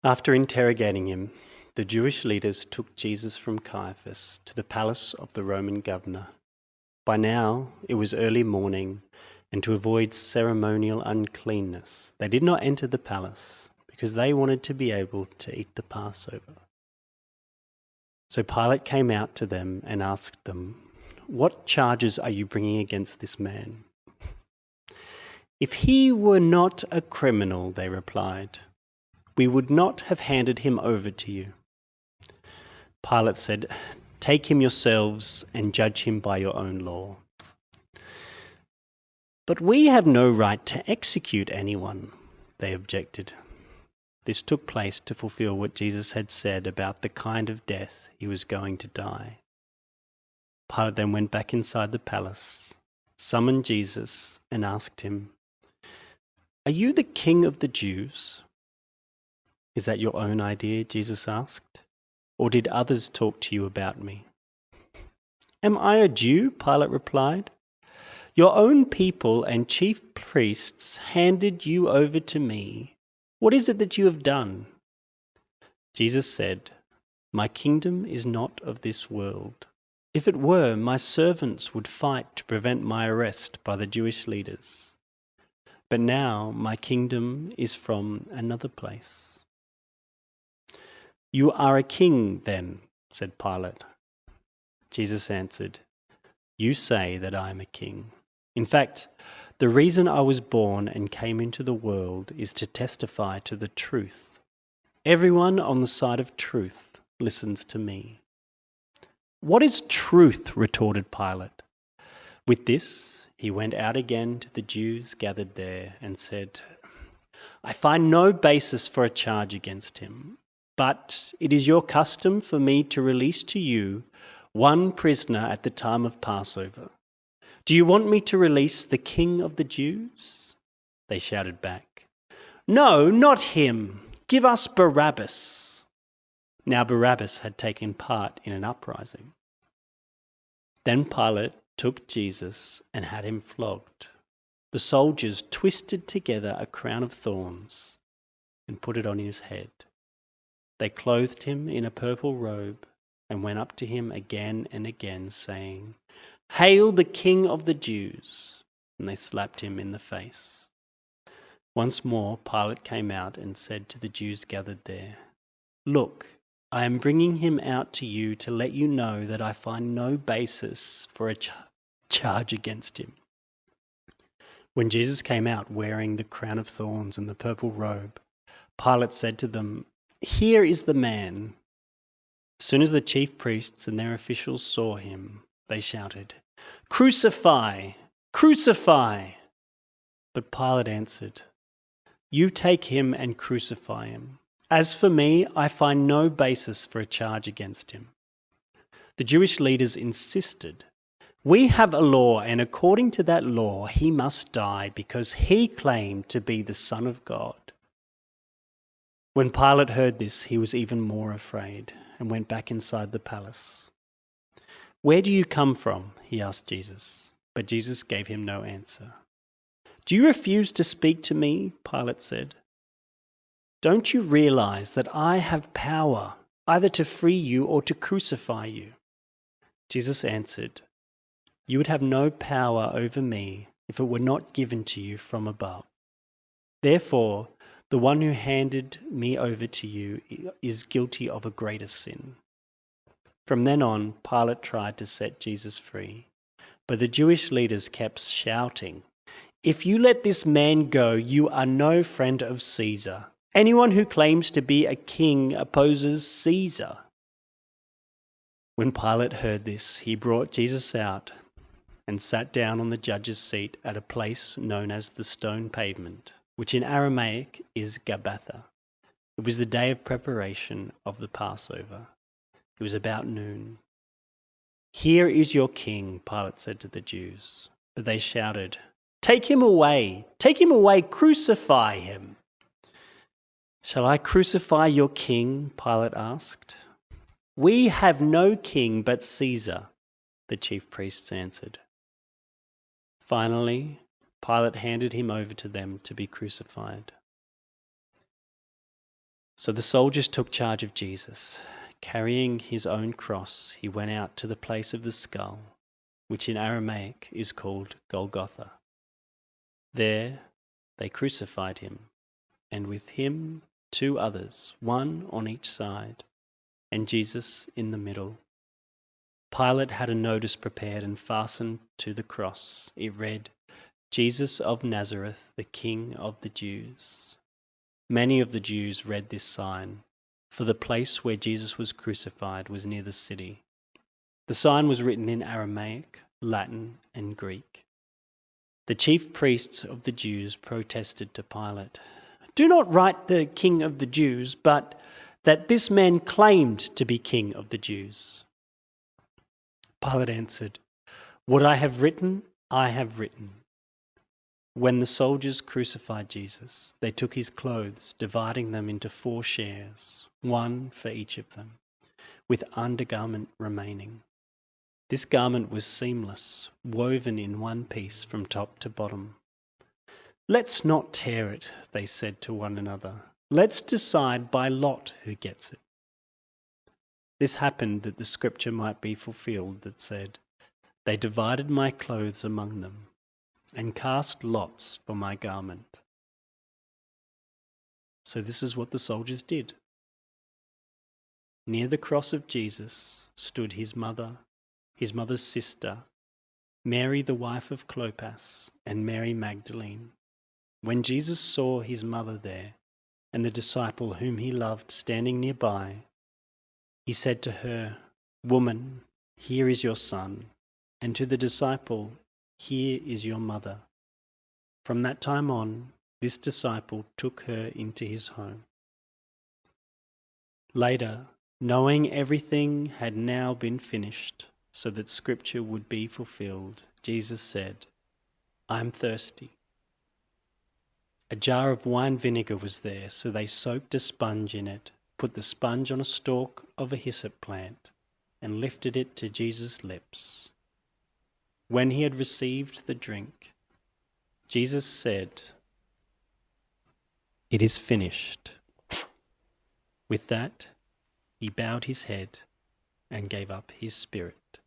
After interrogating him, the Jewish leaders took Jesus from Caiaphas to the palace of the Roman governor. By now it was early morning, and to avoid ceremonial uncleanness, they did not enter the palace because they wanted to be able to eat the Passover. So Pilate came out to them and asked them, "What charges are you bringing against this man?" "If he were not a criminal," they replied, "we would not have handed him over to you." Pilate said, "Take him yourselves and judge him by your own law." "But we have no right to execute anyone," they objected. This took place to fulfill what Jesus had said about the kind of death he was going to die. Pilate then went back inside the palace, summoned Jesus, and asked him, "Are you the king of the Jews?" "Is that your own idea?" Jesus asked. "Or did others talk to you about me?" "Am I a Jew?" Pilate replied. "Your own people and chief priests handed you over to me. What is it that you have done?" Jesus said, "My kingdom is not of this world. If it were, my servants would fight to prevent my arrest by the Jewish leaders. But now my kingdom is from another place." "You are a king, then," said Pilate. Jesus answered, "You say that I am a king. In fact, the reason I was born and came into the world is to testify to the truth. Everyone on the side of truth listens to me." "What is truth?" retorted Pilate. With this, he went out again to the Jews gathered there and said, "I find no basis for a charge against him. But it is your custom for me to release to you one prisoner at the time of Passover. Do you want me to release the King of the Jews?" They shouted back, "No, not him. Give us Barabbas." Now Barabbas had taken part in an uprising. Then Pilate took Jesus and had him flogged. The soldiers twisted together a crown of thorns and put it on his head. They clothed him in a purple robe and went up to him again and again, saying, "Hail the King of the Jews!" And they slapped him in the face. Once more Pilate came out and said to the Jews gathered there, "Look, I am bringing him out to you to let you know that I find no basis for a charge against him." When Jesus came out wearing the crown of thorns and the purple robe, Pilate said to them, "Here is the man." As soon as the chief priests and their officials saw him, they shouted, "Crucify! Crucify!" But Pilate answered, "You take him and crucify him. As for me, I find no basis for a charge against him." The Jewish leaders insisted, "We have a law, and according to that law, he must die because he claimed to be the Son of God." When Pilate heard this, he was even more afraid and went back inside the palace. "Where do you come from?" he asked Jesus, but Jesus gave him no answer. "Do you refuse to speak to me?" Pilate said. "Don't you realize that I have power either to free you or to crucify you?" Jesus answered, "You would have no power over me if it were not given to you from above. Therefore, the one who handed me over to you is guilty of a greater sin." From then on, Pilate tried to set Jesus free, but the Jewish leaders kept shouting, "If you let this man go, you are no friend of Caesar. Anyone who claims to be a king opposes Caesar." When Pilate heard this, he brought Jesus out and sat down on the judge's seat at a place known as the Stone Pavement, which in Aramaic is Gabbatha. It was the day of preparation of the Passover. It was about noon. "Here is your king," Pilate said to the Jews. But they shouted, "Take him away! Take him away! Crucify him!" "Shall I crucify your king?" Pilate asked. "We have no king but Caesar," the chief priests answered. Finally, Pilate handed him over to them to be crucified. So the soldiers took charge of Jesus. Carrying his own cross, he went out to the place of the skull, which in Aramaic is called Golgotha. There they crucified him, and with him 2 others, one on each side, and Jesus in the middle. Pilate had a notice prepared and fastened to the cross. It read, "Jesus of Nazareth, the King of the Jews." Many of the Jews read this sign, for the place where Jesus was crucified was near the city. The sign was written in Aramaic, Latin, and Greek. The chief priests of the Jews protested to Pilate, "Do not write the King of the Jews, but that this man claimed to be King of the Jews." Pilate answered, "What I have written, I have written." When the soldiers crucified Jesus, they took his clothes, dividing them into 4 shares, one for each of them, with undergarment remaining. This garment was seamless, woven in one piece from top to bottom. "Let's not tear it," they said to one another. "Let's decide by lot who gets it." This happened that the scripture might be fulfilled that said, "They divided my clothes among them and cast lots for my garment." So this is what the soldiers did. Near the cross of Jesus stood his mother, his mother's sister, Mary the wife of Clopas, and Mary Magdalene. When Jesus saw his mother there, and the disciple whom he loved standing nearby, he said to her, "Woman, here is your son," and to the disciple, "Here is your mother." From that time on, this disciple took her into his home. Later, knowing everything had now been finished, so that scripture would be fulfilled, Jesus said, "I am thirsty." A jar of wine vinegar was there, so they soaked a sponge in it, put the sponge on a stalk of a hyssop plant, and lifted it to Jesus' lips. When he had received the drink, Jesus said, "It is finished." With that, he bowed his head and gave up his spirit.